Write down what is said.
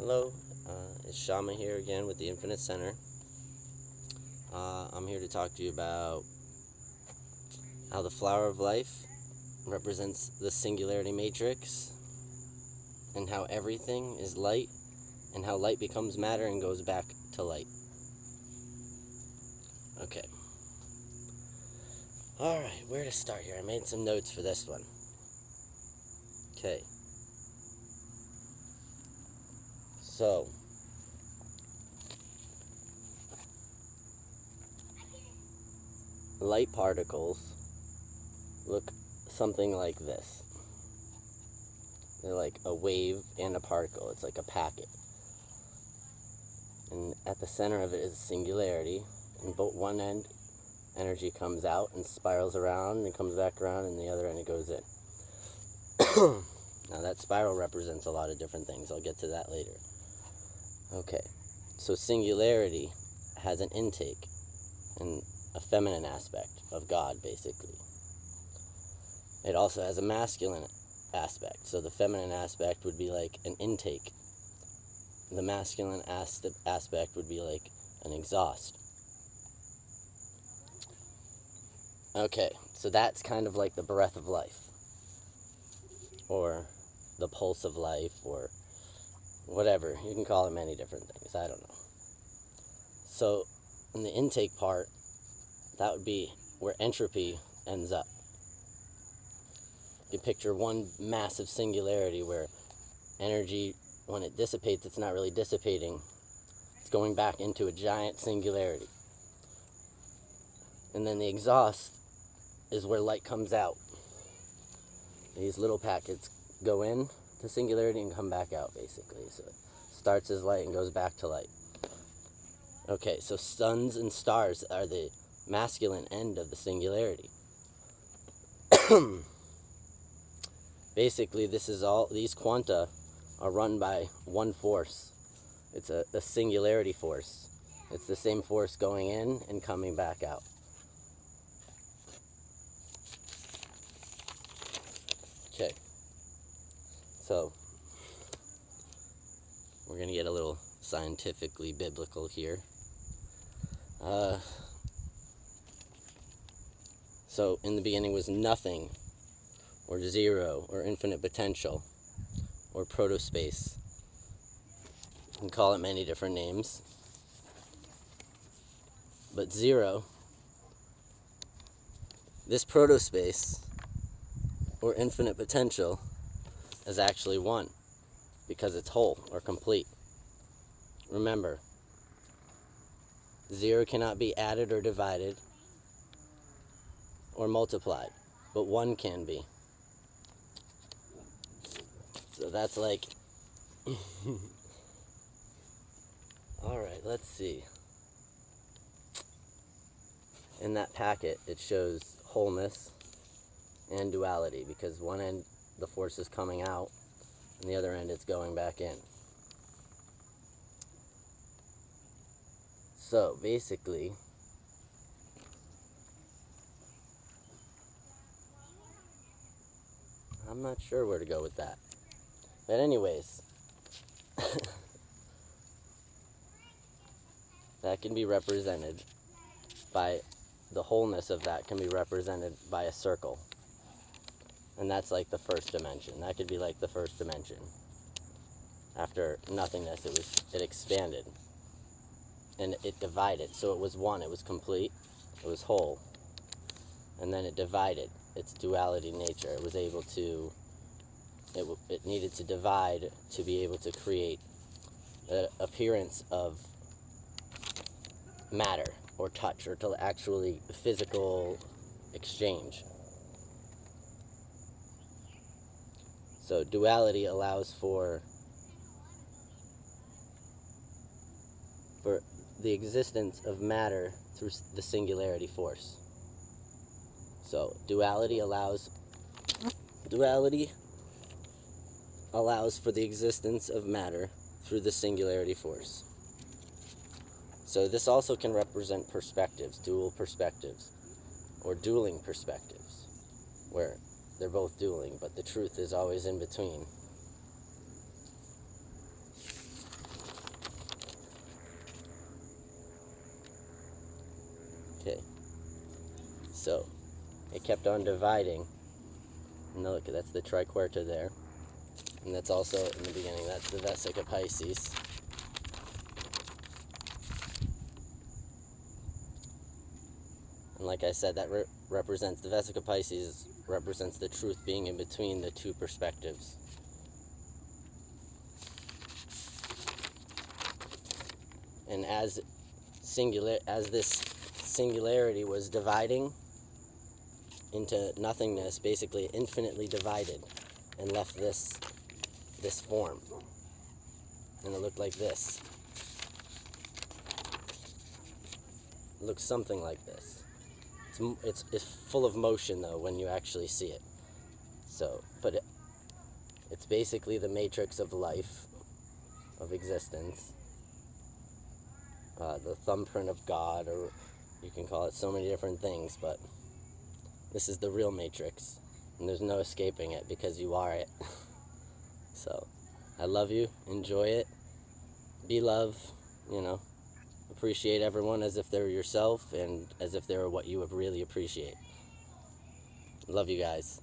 Hello, it's Shama here again with the Infinite Center. I'm here to talk to you about how the flower of life represents the singularity matrix, and how everything is light, and how light becomes matter and goes back to light. Okay. Alright, where to start here? I made some notes for this one. Okay. So, light particles look something like this. They're like a wave and a particle. It's like a packet. And at the center of it is singularity. And both one end, energy comes out and spirals around and comes back around, and the other end it goes in. Now that spiral represents a lot of different things. I'll get to that later. Okay, so singularity has an intake and a feminine aspect of God, basically. It also has a masculine aspect. So the feminine aspect would be like an intake. The masculine aspect would be like an exhaust. Okay, so that's kind of like the breath of life, or the pulse of life, or whatever. You can call it many different things. I don't know. So in the intake part, that would be where entropy ends up. You can picture one massive singularity where energy, when it dissipates, it's not really dissipating. It's going back into a giant singularity. And then the exhaust is where light comes out. These little packets go in to singularity and come back out, basically. So it starts as light and goes back to light. Okay, so suns and stars are the masculine end of the singularity. Basically, these quanta are run by one force. It's a singularity force. It's the same force going in and coming back out. Okay, so we're going to get a little scientifically biblical here. So in the beginning was nothing, or zero, or infinite potential, or protospace. You can call it many different names. But zero, this protospace, or infinite potential, is actually one, because it's whole or complete. Remember, zero cannot be added or divided or multiplied, but one can be. So that's like, alright, let's see. In that packet, it shows wholeness and duality, because one end, the force is coming out, and the other end, it's going back in. So, basically, I'm not sure where to go with that. But anyways, that can be represented by, the wholeness of that can be represented by a circle. And that's like the first dimension. That could be like the first dimension. After nothingness, it expanded. And it divided. So it was one, it was complete, it was whole. And then it divided. Its duality nature. It was able to, it needed to divide to be able to create the appearance of matter or touch, or to actually physical exchange. So duality allows for the existence of matter through the singularity force. So duality allows for the existence of matter through the singularity force. So this also can represent perspectives, dual perspectives, or dueling perspectives, where they're both dueling, but the truth is always in between. So it kept on dividing. And look, that's the triquarta there. And that's also, in the beginning, that's the Vesica Pisces. And like I said, that represents, the Vesica Pisces represents the truth being in between the two perspectives. And as this singularity was dividing into nothingness, basically infinitely divided, and left this form. And it looked like this. It looks something like this. It's full of motion, though, when you actually see it. So, but it's basically the matrix of life, of existence. The thumbprint of God, or you can call it so many different things, but this is the real matrix, and there's no escaping it because you are it. So, I love you, enjoy it, be love, appreciate everyone as if they're yourself and as if they were what you would really appreciate. Love you guys.